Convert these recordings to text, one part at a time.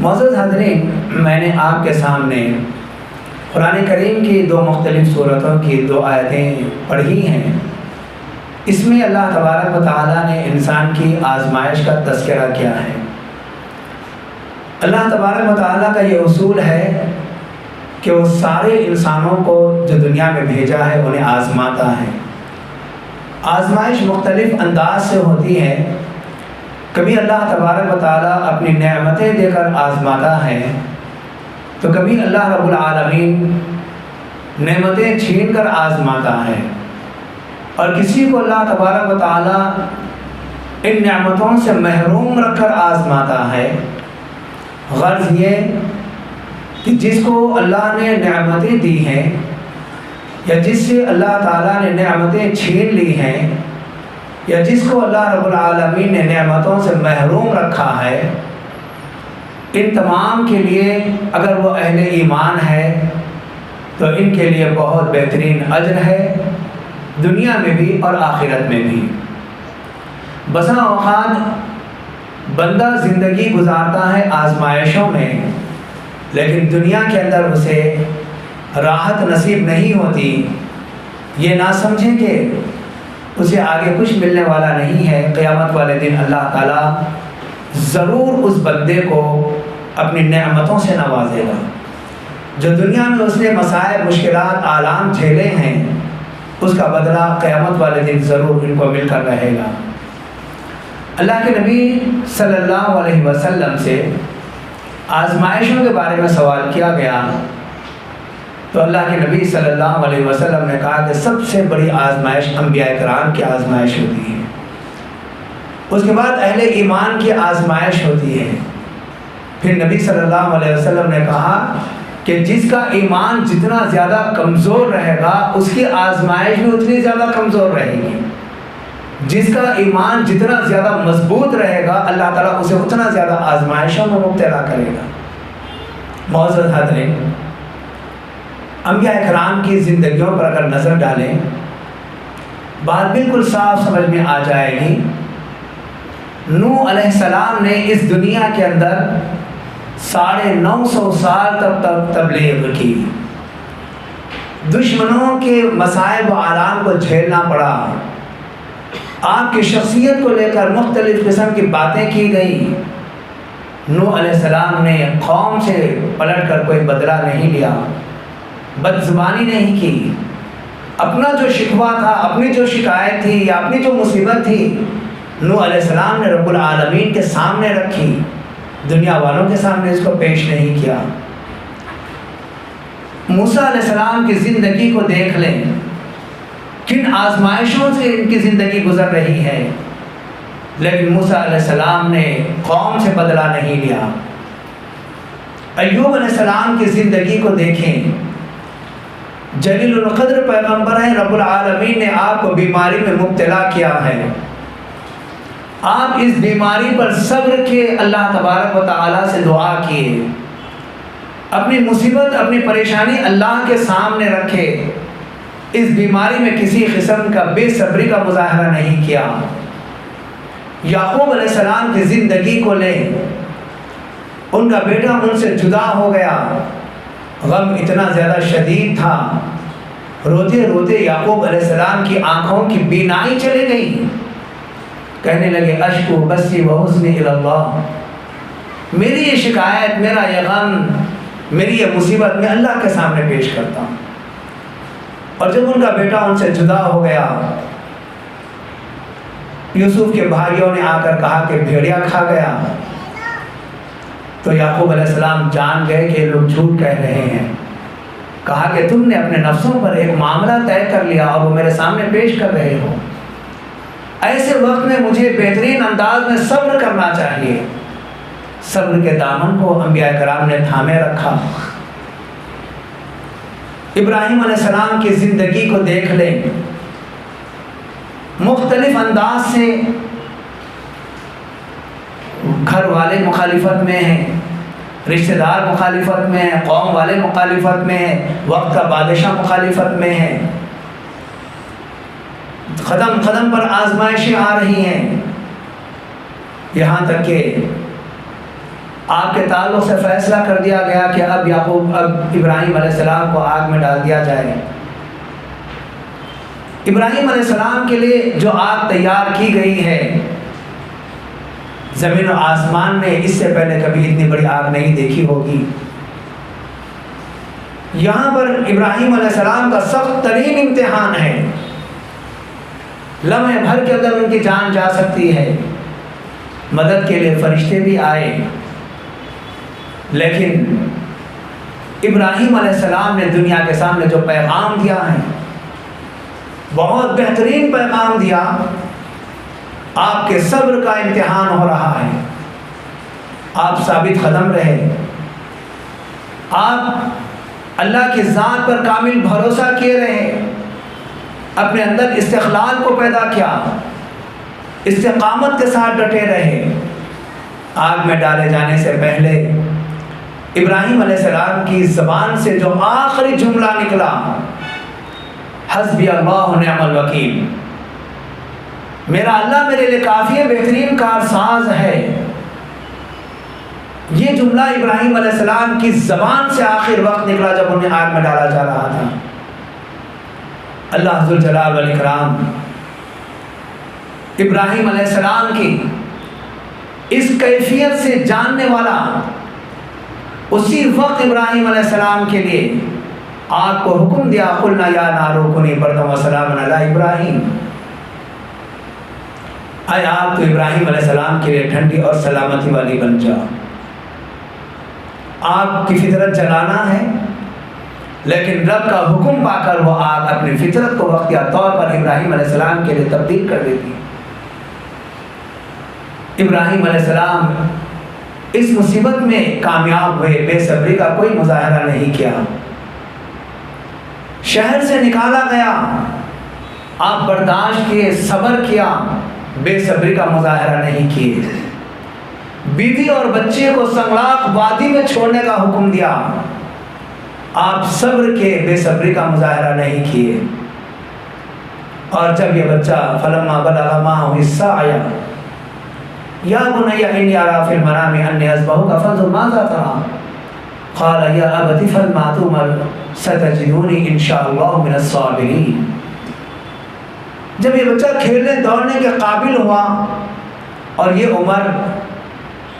معزز حاضرین، میں نے آپ کے سامنے قرآن کریم کی دو مختلف صورتوں کی دو آیتیں پڑھی ہیں۔ اس میں اللہ تبارک و تعالیٰ نے انسان کی آزمائش کا تذکرہ کیا ہے۔ اللہ تبارک و تعالیٰ کا یہ اصول ہے کہ وہ سارے انسانوں کو جو دنیا میں بھیجا ہے انہیں آزماتا ہے۔ آزمائش مختلف انداز سے ہوتی ہے۔ کبھی اللہ تبارک و تعالیٰ اپنی نعمتیں دے کر آزماتا ہے، تو کبھی اللہ رب العالمین نعمتیں چھین کر آزماتا ہے، اور کسی کو اللہ تبارک و تعالیٰ ان نعمتوں سے محروم رکھ کر آزماتا ہے۔ غرض یہ کہ جس کو اللہ نے نعمتیں دی ہیں یا جس سے اللہ تعالیٰ نے نعمتیں چھین لی ہیں یا جس کو اللہ رب العالمین نے نعمتوں سے محروم رکھا ہے، ان تمام کے لیے اگر وہ اہل ایمان ہے تو ان کے لیے بہت بہترین اجر ہے، دنیا میں بھی اور آخرت میں بھی۔ بسا اوقات بندہ زندگی گزارتا ہے آزمائشوں میں، لیکن دنیا کے اندر اسے راحت نصیب نہیں ہوتی۔ یہ نہ سمجھیں کہ اسے آگے کچھ ملنے والا نہیں ہے۔ قیامت والے دن اللہ تعالیٰ ضرور اس بندے کو اپنی نعمتوں سے نوازے گا۔ جو دنیا میں اس نے مصائب، مشکلات، آلام جھیلے ہیں، اس کا بدلہ قیامت والے دن ضرور ان کو مل کر رہے گا۔ اللہ کے نبی صلی اللہ علیہ وسلم سے آزمائشوں کے بارے میں سوال کیا گیا تو اللہ کے نبی صلی اللہ علیہ وسلم نے کہا کہ سب سے بڑی آزمائش انبیاء کرام کی آزمائش ہوتی ہے، اس کے بعد اہل ایمان کی آزمائش ہوتی ہے۔ پھر نبی صلی اللہ علیہ وسلم نے کہا کہ جس کا ایمان جتنا زیادہ کمزور رہے گا اس کی آزمائش بھی اتنی زیادہ کمزور رہے گی۔ جس کا ایمان جتنا زیادہ مضبوط رہے گا اللہ تعالیٰ اسے اتنا زیادہ آزمائشوں میں مبتلا کرے گا۔ معزز حاضرین، انبیاء کرام کی زندگیوں پر اگر نظر ڈالیں، بات بالکل صاف سمجھ میں آ جائے گی۔ نوح علیہ السلام نے اس دنیا کے اندر 950 سال تک تبلیغ کی، دشمنوں کے مصائب و آلام کو جھیلنا پڑا، آپ کی شخصیت کو لے کر مختلف قسم کی باتیں کی گئی۔ نوح علیہ السلام نے قوم سے پلٹ کر کوئی بدلہ نہیں لیا، بد زبانی نہیں کی، اپنا جو شکوہ تھا، اپنی جو شکایت تھی یا اپنی جو مصیبت تھی، نوح علیہ السلام نے رب العالمین کے سامنے رکھی، دنیا والوں کے سامنے اس کو پیش نہیں کیا۔ موسیٰ علیہ السلام کی زندگی کو دیکھ لیں، کن آزمائشوں سے ان کی زندگی گزر رہی ہے، لیکن موسیٰ علیہ السلام نے قوم سے بدلہ نہیں لیا۔ ایوب علیہ السلام کی زندگی کو دیکھیں، جلیل القدر پیغمبر ہیں، رب العالمین نے آپ کو بیماری میں مبتلا کیا ہے، آپ اس بیماری پر صبر کے اللہ تبارک و تعالیٰ سے دعا کیے، اپنی مصیبت، اپنی پریشانی اللہ کے سامنے رکھے، اس بیماری میں کسی قسم کا بے صبری کا مظاہرہ نہیں کیا۔ یعقوب علیہ السلام کی زندگی کو لیں، ان کا بیٹا ان سے جدا ہو گیا، غم اتنا زیادہ شدید تھا، روتے روتے یعقوب علیہ السلام کی آنکھوں کی بینائی چلی گئی، کہنے لگے اشکو بسی و حزنی الی اللہ، میری یہ شکایت، میرا یہ غم، میری یہ مصیبت میں اللہ کے سامنے پیش کرتا ہوں۔ اور جب ان کا بیٹا ان سے جدا ہو گیا، یوسف کے بھائیوں نے آ کر کہا کہ بھیڑیا کھا گیا، تو یعقوب علیہ السلام جان گئے کہ لوگ جھوٹ کہہ رہے ہیں۔ کہا کہ تم نے اپنے نفسوں پر ایک معاملہ طے کر لیا اور وہ میرے سامنے پیش کر رہے ہو، ایسے وقت میں مجھے بہترین انداز میں صبر کرنا چاہیے۔ صبر کے دامن کو انبیاء کرام نے تھامے رکھا۔ ابراہیم علیہ السلام کی زندگی کو دیکھ لیں، مختلف انداز سے گھر والے مخالفت میں ہیں، رشتہ دار مخالفت میں ہیں، قوم والے مخالفت میں ہیں، وقت کا بادشاہ مخالفت میں ہے، قدم قدم پر آزمائشیں آ رہی ہیں، یہاں تک کہ آپ کے تعلق سے فیصلہ کر دیا گیا کہ اب ابراہیم علیہ السلام کو آگ میں ڈال دیا جائے۔ ابراہیم علیہ السلام کے لیے جو آگ تیار کی گئی ہے، زمین و آسمان نے اس سے پہلے کبھی اتنی بڑی آگ نہیں دیکھی ہوگی۔ یہاں پر ابراہیم علیہ السلام کا سخت ترین امتحان ہے، لمحے بھر کے اندر ان کی جان جا سکتی ہے۔ مدد کے لیے فرشتے بھی آئے، لیکن ابراہیم علیہ السلام نے دنیا کے سامنے جو پیغام دیا ہے، بہت بہترین پیغام دیا۔ آپ کے صبر کا امتحان ہو رہا ہے، آپ ثابت قدم رہے، آپ اللہ کی ذات پر کامل بھروسہ کیے رہے، اپنے اندر استقلال کو پیدا کیا، استقامت کے ساتھ ڈٹے رہے۔ آگ میں ڈالے جانے سے پہلے ابراہیم علیہ السلام کی زبان سے جو آخری جملہ نکلا، حسبی اللہ و نعم الوکیل، میرا اللہ میرے لیے کافی بہترین کارساز ہے، یہ جملہ ابراہیم علیہ السلام کی زبان سے آخر وقت نکلا جب انہیں آگ میں ڈالا جا رہا تھا۔ اللہ ذوالجلال والاکرام ابراہیم علیہ السلام کی اس کیفیت سے جاننے والا، اسی وقت ابراہیم علیہ السلام کے لیے آگ کو حکم دیا، قلنا یا نار کونی بردا وسلاما علی ابراہیم، اے آگ تو ابراہیم علیہ السلام کے لیے ٹھنڈی اور سلامتی والی بن جا۔ آگ کی فطرت جلانا ہے، لیکن رب کا حکم پا کر وہ آگ اپنی فطرت کو وقتیہ طور پر ابراہیم علیہ السلام کے لیے تبدیل کر دیتی۔ ابراہیم علیہ السلام اس مصیبت میں کامیاب ہوئے، بے صبری کا کوئی مظاہرہ نہیں کیا۔ شہر سے نکالا گیا، آپ برداشت کیے، صبر کیا، بے صبری کا مظاہرہ نہیں کیے۔ بیوی اور بچے کو سنگلاق وادی میں چھوڑنے کا حکم دیا، آپ صبر کے، بے صبری کا مظاہرہ نہیں کیے۔ اور جب یہ بچہ فلما بلغ معه السعی یا بنی انی اری فی المنام انی اذبحک فانظر ماذا تری قال یا ابت افعل ما تؤمر ستجدونی ان شاء اللہ من الصابرین۔ جب یہ بچہ کھیلنے دوڑنے کے قابل ہوا، اور یہ عمر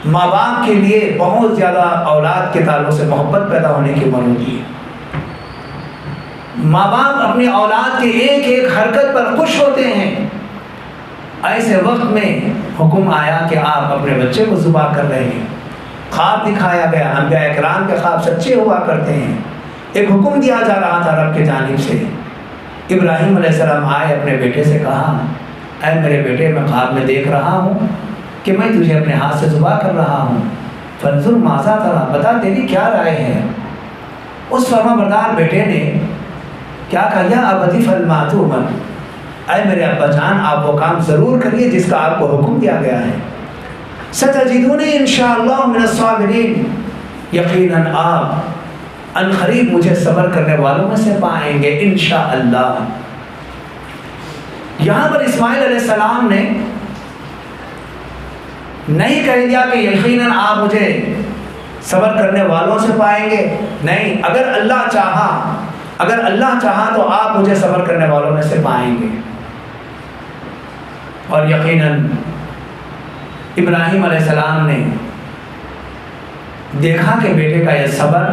ماں باپ کے لیے بہت زیادہ اولاد کے تعلق سے محبت پیدا ہونے کی عمر ہوتی ہے۔ ماں باپ اپنی اولاد کے ایک ایک حرکت پر خوش ہوتے ہیں۔ ایسے وقت میں حکم آیا کہ آپ اپنے بچے کو ذبح کر رہے ہیں۔ خواب دکھایا گیا، انبیاء اکرام کے خواب سچے ہوا کرتے ہیں۔ ایک حکم دیا جا رہا تھا رب کی جانب سے۔ ابراہیم علیہ السلام آئے، اپنے بیٹے سے کہا، اے میرے بیٹے، میں خواب میں دیکھ رہا ہوں کہ میں تجھے اپنے ہاتھ سے ذبح کر رہا ہوں، فانظر ماذا تری، بتا تیری کیا رائے ہے۔ اس فرما بردار بیٹے نے کیا کہا، یا ابت افعل ما تؤمر، اے میرے ابا جان، آپ وہ کام ضرور کریے جس کا آپ کو حکم دیا گیا ہے۔ ستجدونی انشاءاللہ من الصابرین، یقیناً آپ عنقریب مجھے صبر کرنے والوں میں سے پائیں گے انشاءاللہ۔ یہاں پر اسماعیل علیہ السلام نے نہیں کہہ دیا کہ یقیناً آپ مجھے صبر کرنے والوں سے پائیں گے، نہیں، اگر اللہ چاہا تو آپ مجھے صبر کرنے والوں میں سے پائیں گے۔ اور یقیناً ابراہیم علیہ السلام نے دیکھا کہ بیٹے کا یہ صبر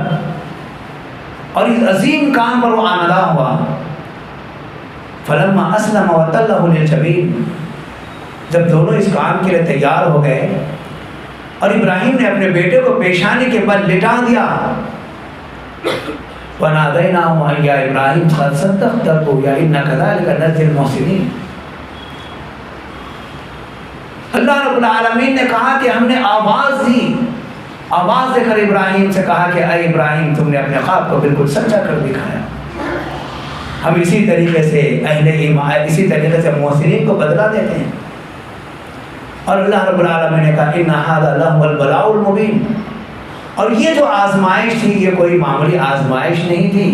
اور اس عظیم کام پر وہ آمادہ ہوا۔ فلما اسلم وتلہ للجبین، جب دونوں اس کام کے لیے تیار ہو گئے اور ابراہیم نے اپنے بیٹے کو پیشانی کے بل لٹا دیا، وَنَادَيْنَاهُ أَن يَا إِبْرَاهِيمُ قَدْ صَدَّقْتَ الرُّؤْيَا إِنَّا كَذَلِكَ نَجْزِي الْمُحْسِنِينَ۔ اللہ رب العالمین نے کہا کہ ہم نے آواز دی، آواز دے کر ابراہیم سے کہا کہ اے ابراہیم، تم نے اپنے خواب کو بالکل سچا کر دکھایا۔ ہم اسی طریقے سے اہل ایمان، اسی طریقے سے محسنین کو بدلہ دیتے ہیں۔ اور اللہ رب العالمین نے کہا ان ھذا لہو البلاء المبین، اور یہ جو آزمائش تھی یہ کوئی معمولی آزمائش نہیں تھی،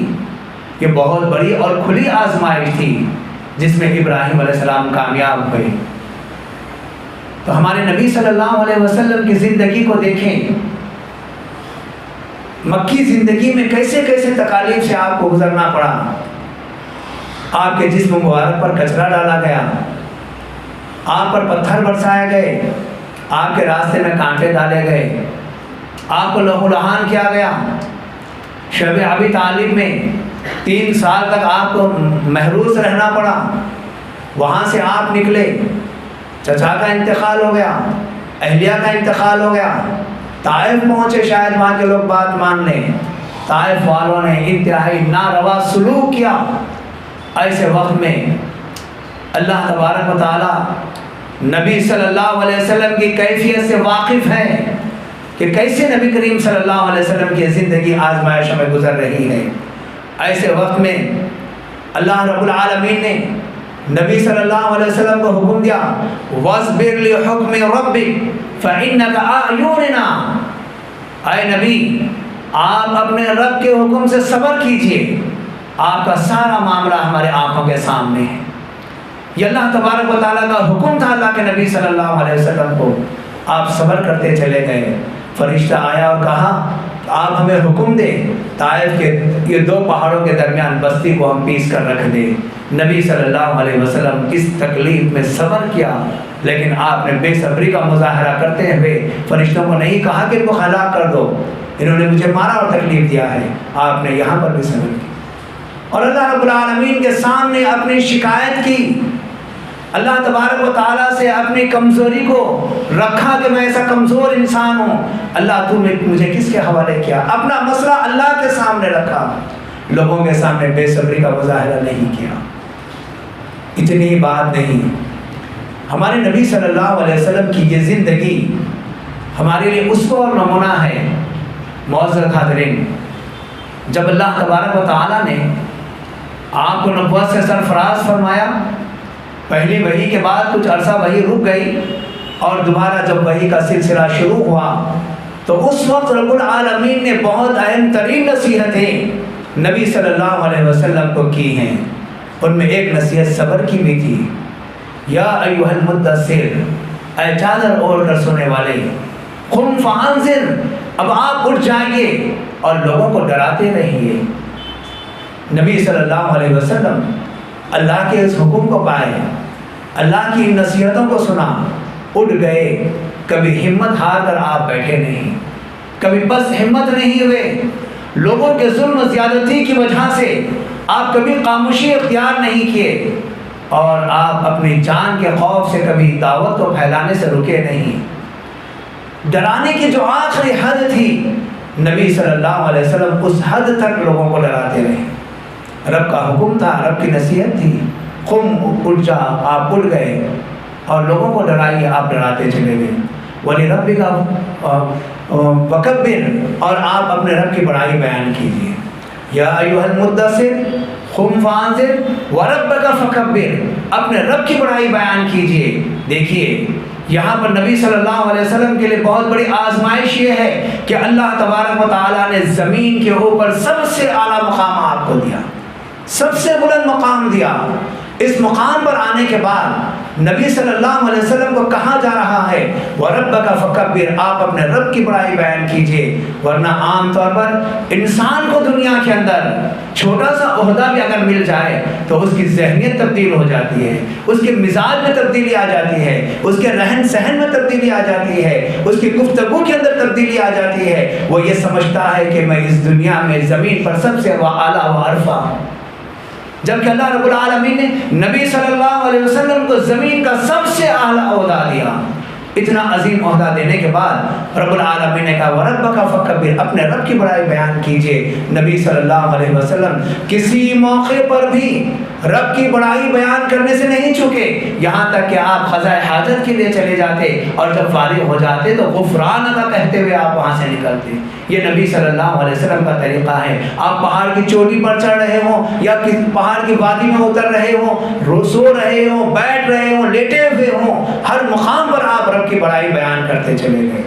یہ بہت بڑی اور کھلی آزمائش تھی جس میں ابراہیم علیہ السلام کامیاب ہوئے۔ تو ہمارے نبی صلی اللہ علیہ وسلم کی زندگی کو دیکھیں، مکی زندگی میں کیسے کیسے تکالیف سے آپ کو گزرنا پڑا. آپ کے جسم مبارک پر کچرا ڈالا گیا، آپ پر پتھر برسائے گئے، آپ کے راستے میں کانٹے ڈالے گئے، آپ کو لہو لہان کیا گیا. شب ابی طالب میں 3 سال تک آپ کو محروس رہنا پڑا. وہاں سے آپ نکلے، چچا کا انتقال ہو گیا، اہلیہ کا انتقال ہو گیا، طائف پہنچے، شاید وہاں کے لوگ بات مان لیں. طائف والوں نے انتہائی ناروا سلوک کیا. ایسے وقت میں اللہ تبارک و تعالی نبی صلی اللہ علیہ وسلم کی کیفیت سے واقف ہے کہ کیسے نبی کریم صلی اللہ علیہ وسلم کی زندگی آزمائشوں میں گزر رہی ہے. ایسے وقت میں اللہ رب العالمین نے نبی صلی اللہ علیہ وسلم کو حکم دیا، وَاصْبِرْ لِحُکْمِ رَبِّكَ فَإِنَّكَ أَعْيُنُنَا. اے نبی، آپ اپنے رب کے حکم سے صبر کیجئے، آپ کا سارا معاملہ ہمارے آنکھوں کے سامنے ہے. یہ اللہ تبارک و تعالیٰ کا حکم تھا اللہ کے نبی صلی اللہ علیہ وسلم کو. آپ صبر کرتے چلے گئے. فرشتہ آیا اور کہا آپ ہمیں حکم دیں طائف کے یہ 2 پہاڑوں کے درمیان بستی کو ہم پیس کر رکھ دیں. نبی صلی اللہ علیہ وسلم اس تکلیف میں صبر کیا، لیکن آپ نے بے صبری کا مظاہرہ کرتے ہوئے فرشتوں کو نہیں کہا کہ ان کو ہلاک کر دو، انہوں نے مجھے مارا اور تکلیف دیا ہے. آپ نے یہاں پر بھی صبر کیا اور اللہ رب العالمین کے سامنے اپنی شکایت کی. اللہ تبارک و تعالیٰ سے اپنی کمزوری کو رکھا کہ میں ایسا کمزور انسان ہوں، اللہ تو نے مجھے کس کے حوالے کیا. اپنا مسئلہ اللہ کے سامنے رکھا، لوگوں کے سامنے بے صبری کا مظاہرہ نہیں کیا. اتنی بات نہیں، ہمارے نبی صلی اللہ علیہ وسلم کی یہ زندگی ہمارے لیے اسوہ اور نمونہ ہے. معزز حاضرین، جب اللہ تبارک و تعالیٰ نے آپ کو نبوت سے سرفراز فرمایا، پہلی وحی کے بعد کچھ عرصہ وحی رک گئی اور دوبارہ جب وحی کا سلسلہ شروع ہوا تو اس وقت رب العالمین نے بہت اہم ترین نصیحتیں نبی صلی اللہ علیہ وسلم کو کی ہیں. ان میں ایک نصیحت صبر کی بھی تھی. یا ایھا المدثر، اے چادر اوڑھ کر سونے والے، قم فانذر، اب آپ اٹھ جائیے اور لوگوں کو ڈراتے رہیے. نبی صلی اللہ علیہ وسلم اللہ کے اس حکم کو پائے، اللہ کی نصیحتوں کو سنا، اٹھ گئے. کبھی ہمت ہار کر آپ بیٹھے نہیں، کبھی بس ہمت نہیں ہوئے. لوگوں کے ظلم و زیادتی کی وجہ سے آپ کبھی خاموشی اختیار نہیں کیے اور آپ اپنی جان کے خوف سے کبھی دعوت کو پھیلانے سے رکے نہیں. ڈرانے کی جو آخری حد تھی، نبی صلی اللہ علیہ وسلم اس حد تک لوگوں کو ڈراتے رہے. رب کا حکم تھا، رب کی نصیحت تھی، قم، اٹھ جا. آپ اٹھ گئے اور لوگوں کو ڈرائیے، آپ ڈراتے چلے گئے. وَلِرَبِّكَ وَكَبِّرْ، اور آپ اپنے رب کی بڑائی بیان کیجیے. یا ایھا المدثر قم فانذر وَرَبَّكَ فَكَبِّرْ، اپنے رب کی بڑائی بیان کیجیے. دیکھیے یہاں پر نبی صلی اللہ علیہ وسلم کے لیے بہت بڑی آزمائش یہ ہے کہ اللہ تبارک و تعالیٰ نے زمین کے اوپر سب سے اعلیٰ مقام آپ کو دیا، سب سے بلند مقام دیا. اس مقام پر آنے کے بعد نبی صلی اللہ علیہ وسلم کو کہا جا رہا ہے وَرَبَّكَ فَكَبِّرْ، آپ اپنے رب کی بڑائی بیان کیجئے. ورنہ عام طور پر انسان کو دنیا کے اندر چھوٹا سا عہدہ بھی اگر مل جائے تو اس کی ذہنیت تبدیل ہو جاتی ہے، اس کے مزاج میں تبدیلی آ جاتی ہے، اس کے رہن سہن میں تبدیلی آ جاتی ہے، اس کی گفتگو کے اندر تبدیلی آ جاتی ہے. وہ یہ سمجھتا ہے کہ میں اس دنیا میں زمین پر سب سے اعلیٰ و ارفع ہوں، جبکہ اللہ رب العالمین نے نبی صلی اللہ علیہ وسلم کو زمین کا سب سے اعلیٰ عہدہ دیا. اتنا عظیم عہدہ دینے کے بعد رب العالمین نے کہا وَرَبَّكَ فَكَبِّرْ، اپنے رب کی بڑائی بیان کیجئے. نبی صلی اللہ علیہ وسلم کسی موقع پر بھی رب کی بڑائی بیان کرنے سے نہیں چکے، یہاں تک کہ آپ قضاء حاجت کے لیے چلے جاتے اور جب فارغ ہو جاتے تو غفرانک کہتے ہوئے آپ وہاں سے نکلتے. یہ نبی صلی اللہ علیہ وسلم کا طریقہ ہے. آپ پہاڑ کی چوٹی پر چڑھ رہے ہوں یا پہاڑ کی وادی میں اتر رہے ہوں، سو رہے ہوں، بیٹھ رہے ہوں، لیٹے ہوئے ہوں، ہر مقام پر آپ رب کی بڑائی بیان کرتے چلے گئے.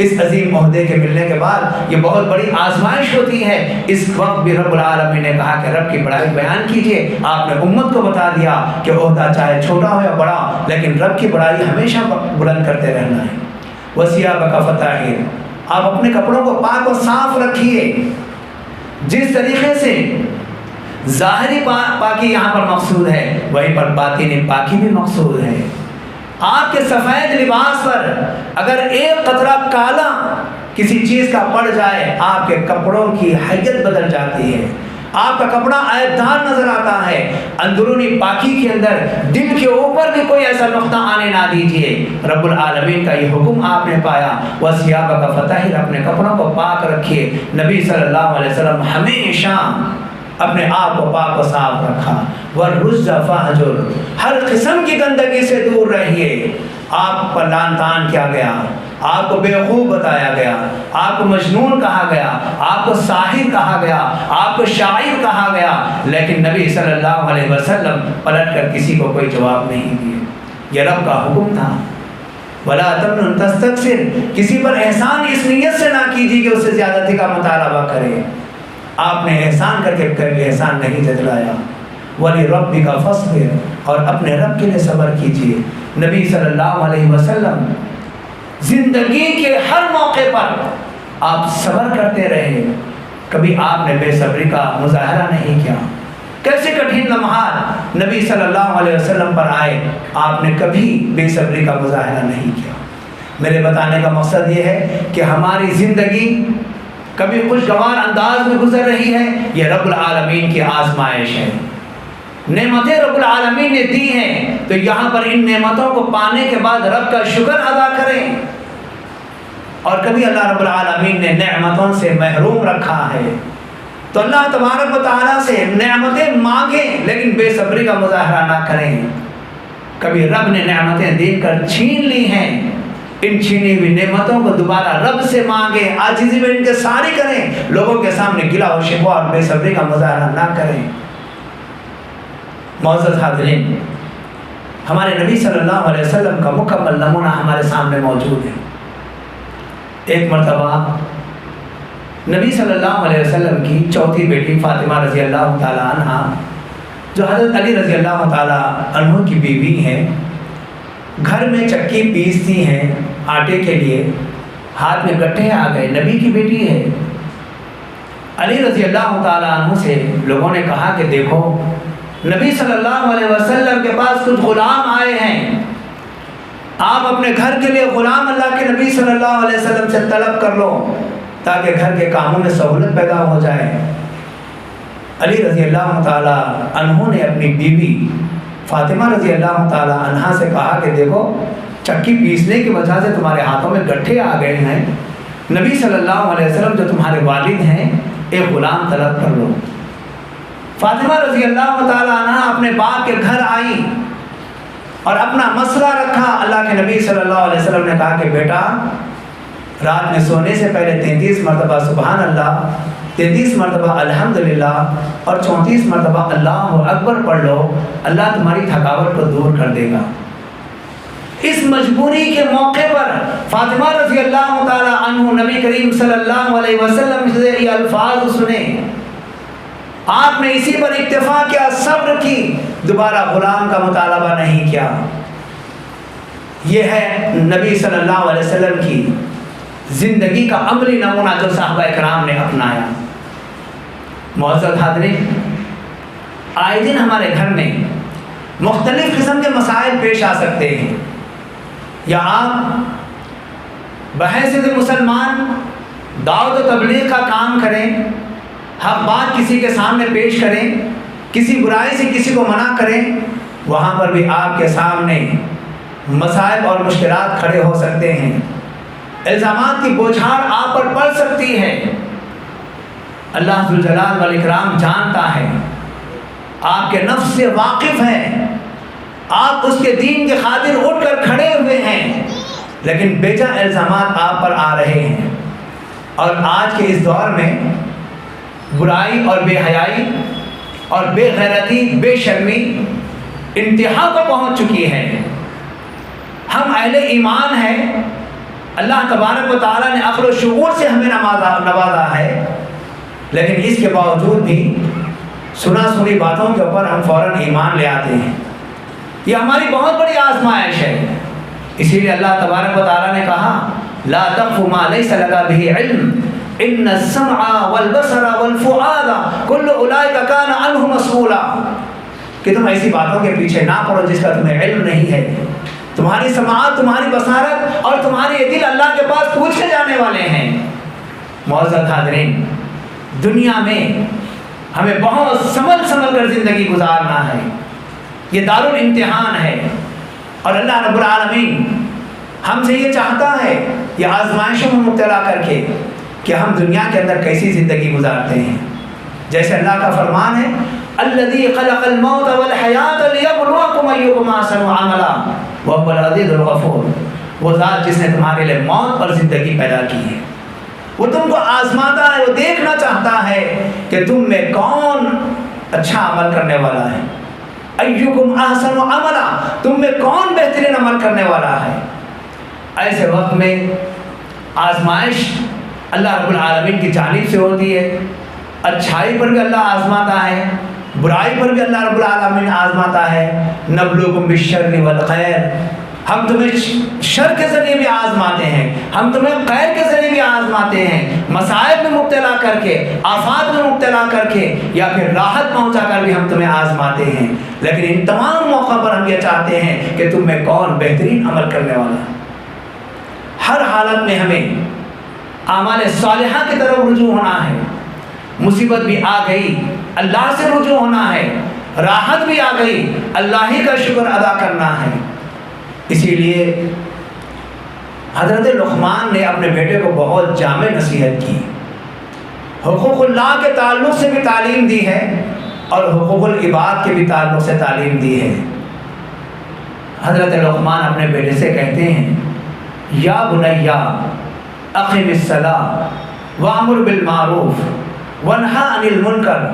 اس عظیم عہدے کے ملنے کے بعد یہ بہت بڑی آزمائش ہوتی ہے. اس وقت بھی رب العالمین نے کہا کہ رب کی بڑائی بیان کیجئے. آپ نے امت کو بتا دیا کہ عہدہ چاہے چھوٹا ہو یا بڑا، لیکن رب کی بڑائی ہمیشہ بلند کرتے رہنا ہے. وَثِيَابَكَ فَطَهِّرْ، آپ اپنے کپڑوں کو پاک و صاف رکھیے۔ جس طریقے سے ظاہری پاکی یہاں پر مقصود ہے، وہیں پر باطنی پاکی بھی مقصود ہے۔ آپ کے سفید لباس پر اگر ایک قطرہ کالا کسی چیز کا پڑ جائے، آپ کے کپڑوں کی حیت بدل جاتی ہے، آپ کا کپڑا عیبدار نظر آتا ہے۔ اندرونی پاکی کے اندر دل کے اوپر بھی کوئی ایسا نقطہ آنے نہ دیجیے۔ رب العالمین کا یہ حکم آپ نے پایا، وَثِيَابَكَ فَطَهِّرْ، اپنے کپڑوں کو پاک رکھیے۔ نبی صلی اللہ علیہ وسلم ہمیشہ اپنے آپ کو پاک و صاف رکھا۔ وَالرُّجْزَ فَاهْجُرْ، ہر قسم کی گندگی سے دور رہیے۔ آپ پر لعن طعن کیا گیا، آپ کو بیوقوف بتایا گیا، آپ کو مجنون کہا گیا، آپ کو ساحر کہا گیا، آپ کو شاعر کہا گیا، لیکن نبی صلی اللہ علیہ وسلم پلٹ کر کسی کو کوئی جواب نہیں دیے۔ یہ رب کا حکم تھا۔ وَلَا تَمْنُنْ تَسْتَكْثِرْ، کسی پر احسان اس نیت سے نہ کیجیے کہ اس سے زیادتی کا مطالبہ کرے۔ آپ نے احسان کر کے احسان نہیں جتلایا۔ وَلِرَبِّكَ فَاصْبِرْ، اور اپنے رب کے لیے صبر کیجیے۔ نبی صلی اللہ علیہ وسلم زندگی کے ہر موقع پر آپ صبر کرتے رہے، کبھی آپ نے بے صبری کا مظاہرہ نہیں کیا۔ کیسے کٹھن لمحات نبی صلی اللہ علیہ وسلم پر آئے، آپ نے کبھی بے صبری کا مظاہرہ نہیں کیا۔ میرے بتانے کا مقصد یہ ہے کہ ہماری زندگی کبھی خوشگوار انداز میں گزر رہی ہے، یہ رب العالمین کی آزمائش ہے۔ نعمتیں رب العالمین نے دی ہیں، تو یہاں پر ان نعمتوں کو پانے کے بعد رب کا شکر ادا کریں۔ اور کبھی اللہ رب العالمین نے نعمتوں سے محروم رکھا ہے تو اللہ تبارک و تعالیٰ سے نعمتیں مانگیں، لیکن بے صبری کا مظاہرہ نہ کریں۔ کبھی رب نے نعمتیں دے کر چھین لی ہیں، ان چھینی ہوئی نعمتوں کو دوبارہ رب سے مانگیں، عاجزی میں انکساری کریں، لوگوں کے سامنے گلہ و شکوہ اور بے صبری کا مظاہرہ نہ کریں۔ معزز حاضرین، ہمارے نبی صلی اللہ علیہ وسلم کا مکمل نمونہ ہمارے سامنے موجود ہے۔ ایک مرتبہ نبی صلی اللہ علیہ وسلم کی چوتھی بیٹی فاطمہ رضی اللہ تعالیٰ عنہ، جو حضرت علی رضی اللہ تعالیٰ عنہ کی بیوی ہیں، گھر میں چکی پیستی ہیں آٹے کے لیے، ہاتھ میں گٹھے آ گئے، نبی کی بیٹی ہے۔ علی رضی اللہ تعالیٰ عنہ سے لوگوں نے کہا کہ دیکھو، نبی صلی اللہ علیہ وسلم کے پاس کچھ غلام آئے ہیں، آپ اپنے گھر کے لیے غلام اللہ کے نبی صلی اللہ علیہ وسلم سے طلب کر لو تاکہ گھر کے کاموں میں سہولت پیدا ہو جائے۔ علی رضی اللہ تعالیٰ عنہ نے اپنی بیوی فاطمہ رضی اللہ تعالیٰ عنہ سے کہا کہ دیکھو، چکی پیسنے کی وجہ سے تمہارے ہاتھوں میں گٹھے آ گئے ہیں، نبی صلی اللہ علیہ وسلم جو تمہارے والد ہیں، ایک غلام طلب کر لو۔ فاطمہ رضی اللہ تعالیٰ عنہ اپنے باپ کے گھر آئی اور اپنا مسئلہ رکھا۔ اللہ کے نبی صلی اللہ علیہ وسلم نے کہا کہ بیٹا، رات میں سونے سے پہلے 33 مرتبہ سبحان اللہ، 33 مرتبہ الحمدللہ اور 34 مرتبہ اللہ اکبر پڑھ لو، اللہ تمہاری تھکاوٹ کو دور کر دے گا۔ اس مجبوری کے موقع پر فاطمہ رضی اللہ تعالیٰ عنہ نبی کریم صلی اللہ علیہ وسلم سے یہ الفاظ سنے، آپ نے اسی پر اکتفا کیا، صبر کی، دوبارہ غلام کا مطالبہ نہیں کیا۔ یہ ہے نبی صلی اللہ علیہ وسلم کی زندگی کا عملی نمونہ جو صحابہ کرام نے اپنایا۔ معزز حاضرین، آئے دن ہمارے گھر میں مختلف قسم کے مسائل پیش آ سکتے ہیں، یا آپ بحیثیت مسلمان دعوت و تبلیغ کا کام کریں، حق بات کسی کے سامنے پیش کریں، کسی برائی سے کسی کو منع کریں، وہاں پر بھی آپ کے سامنے مصائب اور مشکلات کھڑے ہو سکتے ہیں، الزامات کی بوچھاڑ آپ پر پڑ سکتی ہے۔ اللہ ذوالجلال والاکرام جانتا ہے، آپ کے نفس سے واقف ہے، آپ اس کے دین کے خاطر اٹھ کر کھڑے ہوئے ہیں، لیکن بیجا الزامات آپ پر آ رہے ہیں۔ اور آج کے اس دور میں برائی اور بے حیائی اور بے غیرتی، بے شرمی انتہا کو پہنچ چکی ہے۔ ہم اہل ایمان ہیں، اللہ تبارک و تعالیٰ نے عقل و شعور سے ہمیں نوازا ہے، لیکن اس کے باوجود بھی سنا سنی باتوں کے اوپر ہم فوراً ایمان لے آتے ہیں۔ یہ ہماری بہت بڑی آزمائش ہے۔ اسی لیے اللہ تبارک و تعالیٰ نے کہا لا تقف ما ليس لك به علم ان السمع والبصر والفؤاد كل اولئک کان عنہ مسئولا، کہ تم ایسی باتوں کے پیچھے نہ پڑو جس کا تمہیں علم نہیں ہے. تمہاری سماعت، تمہاری بصارت اور تمہارے یہ دل اللہ کے پاس پوچھے جانے والے ہیں. معزز حاضرین، دنیا میں ہمیں بہت سنبھل کر زندگی گزارنا ہے. یہ دارالامتحان ہے اور اللہ رب العالمین ہم سے یہ چاہتا ہے، یہ آزمائشوں میں مبتلا کر کے، کہ ہم دنیا کے اندر کیسی زندگی گزارتے ہیں. جیسے اللہ کا فرمان ہے الذی خلق الموت والحیات لیبلوکم ایکم احسن عملا وهو العزیز الغفور. وہ ذات جس نے تمہارے لیے موت اور زندگی پیدا کی ہے، وہ تم کو آزماتا ہے، وہ دیکھنا چاہتا ہے کہ تم میں کون اچھا عمل کرنے والا ہے. ایکم احسن عملا، تم میں کون بہترین عمل کرنے والا ہے. ایسے وقت میں آزمائش اللہ رب العالمین کی جانب سے ہوتی ہے. اچھائی پر بھی اللہ آزماتا ہے، برائی پر بھی اللہ رب العالمین آزماتا ہے. نبلوکم بالشر والخیر، ہم تمہیں شر کے ذریعے بھی آزماتے ہیں، ہم تمہیں خیر کے ذریعے بھی آزماتے ہیں. مصائب میں مبتلا کر کے، آفات میں مبتلا کر کے، یا پھر راحت پہنچا کر بھی ہم تمہیں آزماتے ہیں. لیکن ان تمام موقع پر ہم یہ چاہتے ہیں کہ تم میں کون بہترین عمل کرنے والا ہے. ہر حالت میں ہمیں اعمال صالحہ کی طرف رجوع ہونا ہے. مصیبت بھی آ گئی، اللہ سے رجوع ہونا ہے. راحت بھی آ گئی، اللہ ہی کا شکر ادا کرنا ہے. اسی لیے حضرت لقمان نے اپنے بیٹے کو بہت جامع نصیحت کی. حقوق اللہ کے تعلق سے بھی تعلیم دی ہے اور حقوق العباد کے بھی تعلق سے تعلیم دی ہے. حضرت لقمان اپنے بیٹے سے کہتے ہیں یا بنیا اقم الصلاۃ وامر بالمعروف وانہا عن المنکر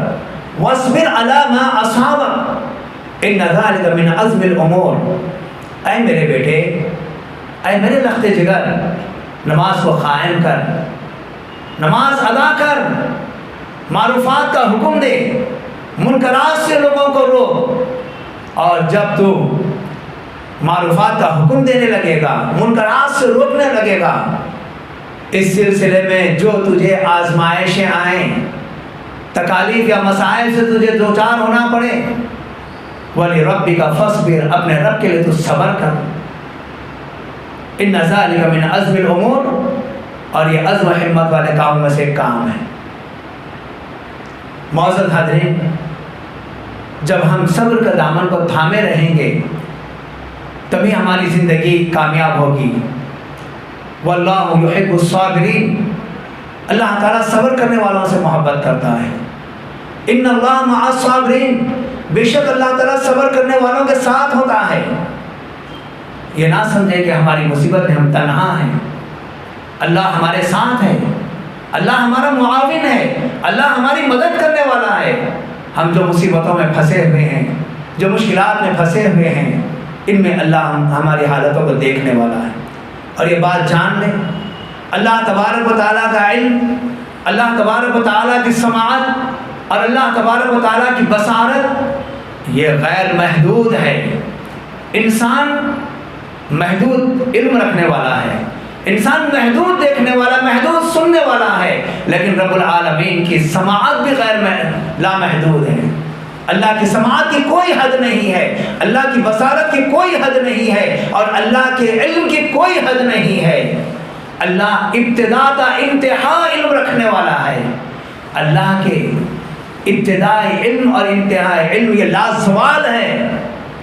واصبر علی ما اصابک ان ذلک من عزم الامور. اے میرے بیٹے، اے میرے لخت جگر، نماز کو قائم کر، نماز ادا کر، معروفات کا حکم دے، منکرات سے لوگوں کو روک. اور جب تو معروفات کا حکم دینے لگے گا، منکرات سے روکنے لگے گا، اس سلسلے میں جو تجھے آزمائشیں آئیں، تکالیف یا مسائل سے تجھے دوچار ہونا پڑے، وَلِرَبِّكَ فَاصْبِرْ، اپنے رب کے لیے تو صبر کر. إِنَّ ذَلِكَ مِنْ عَزْمِ الْأُمُورِ، اور یہ عزم و ہمت والے کاموں میں سے ایک کام ہے. معزز حاضرین، جب ہم صبر کا دامن کو تھامے رہیں گے تبھی ہماری زندگی کامیاب ہوگی. واللہ یحب الصابرین، اللہ تعالیٰ صبر کرنے والوں سے محبت کرتا ہے. ان اللہ مع الصابرین، بے شک اللہ تعالیٰ صبر کرنے والوں کے ساتھ ہوتا ہے. یہ نہ سمجھے کہ ہماری مصیبت میں ہم تنہا ہیں. اللہ ہمارے ساتھ ہے، اللہ ہمارا معاون ہے، اللہ ہماری مدد کرنے والا ہے. ہم جو مصیبتوں میں پھنسے ہوئے ہیں، جو مشکلات میں پھنسے ہوئے ہیں، ان میں اللہ ہماری حالتوں کو دیکھنے والا ہے. اور یہ بات جان لیں، اللہ تبارک و تعالیٰ کا علم، اللہ تبارک و تعالیٰ کی سماعت اور اللہ تبارک و تعالیٰ کی بصارت یہ غیر محدود ہے. انسان محدود علم رکھنے والا ہے، انسان محدود دیکھنے والا، محدود سننے والا ہے، لیکن رب العالمین کی سماعت بھی لامحدود ہے. اللہ کی سماعت کی کوئی حد نہیں ہے، اللہ کی بصارت کی کوئی حد نہیں ہے، اور اللہ کے علم کی کوئی حد نہیں ہے. اللہ ابتدا تا انتہا علم رکھنے والا ہے. اللہ کے ابتدائی علم اور انتہائی علم یہ لازوال ہے،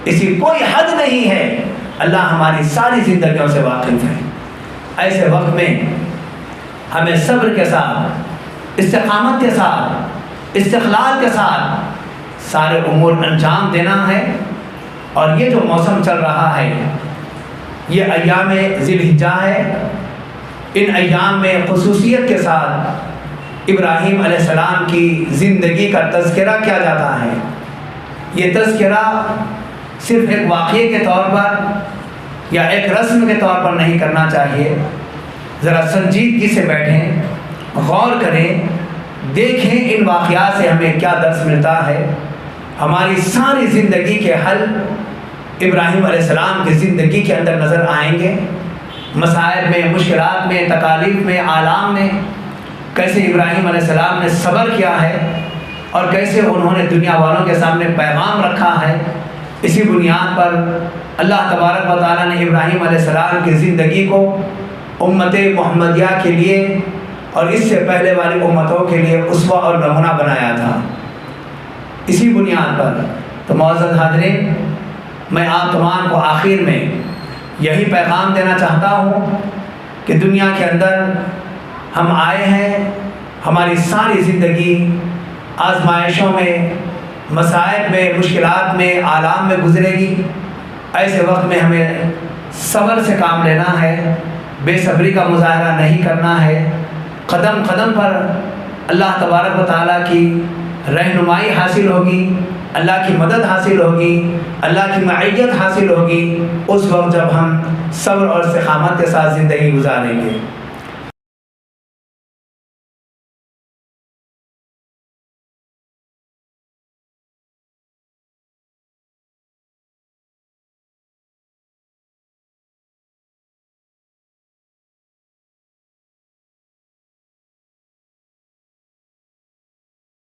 اس کی کوئی حد نہیں ہے. اللہ ہماری ساری زندگیوں سے واقف ہے. ایسے وقت میں ہمیں صبر کے ساتھ، استقامت کے ساتھ، استقلال کے ساتھ سارے امور انجام دینا ہے. اور یہ جو موسم چل رہا ہے، یہ ایام ذی الحجہ ہے. ان ایام میں خصوصیت کے ساتھ ابراہیم علیہ السلام کی زندگی کا تذکرہ کیا جاتا ہے. یہ تذکرہ صرف ایک واقعے کے طور پر یا ایک رسم کے طور پر نہیں کرنا چاہیے. ذرا سنجیدگی سے بیٹھیں، غور کریں، دیکھیں ان واقعات سے ہمیں کیا درس ملتا ہے. ہماری ساری زندگی کے حل ابراہیم علیہ السلام کی زندگی کے اندر نظر آئیں گے. مصائب میں، مشکلات میں، تکالیف میں، آلام میں کیسے ابراہیم علیہ السلام نے صبر کیا ہے اور کیسے انہوں نے دنیا والوں کے سامنے پیغام رکھا ہے، اسی بنیاد پر اللہ تبارک و تعالیٰ نے ابراہیم علیہ السلام کی زندگی کو امت محمدیہ کے لیے اور اس سے پہلے والی امتوں کے لیے اسوہ اور نمونہ بنایا تھا۔ اسی بنیاد پر تو معزز حاضرین، میں آپ تمام کو آخر میں یہی پیغام دینا چاہتا ہوں کہ دنیا کے اندر ہم آئے ہیں، ہماری ساری زندگی آزمائشوں میں، مصائب میں، مشکلات میں، آلام میں گزرے گی۔ ایسے وقت میں ہمیں صبر سے کام لینا ہے، بے صبری کا مظاہرہ نہیں کرنا ہے، قدم قدم پر اللہ تبارک و تعالیٰ کی رہنمائی حاصل ہوگی، اللہ کی مدد حاصل ہوگی، اللہ کی معیت حاصل ہوگی اس وقت جب ہم صبر اور استقامت کے ساتھ زندگی گزاریں گے۔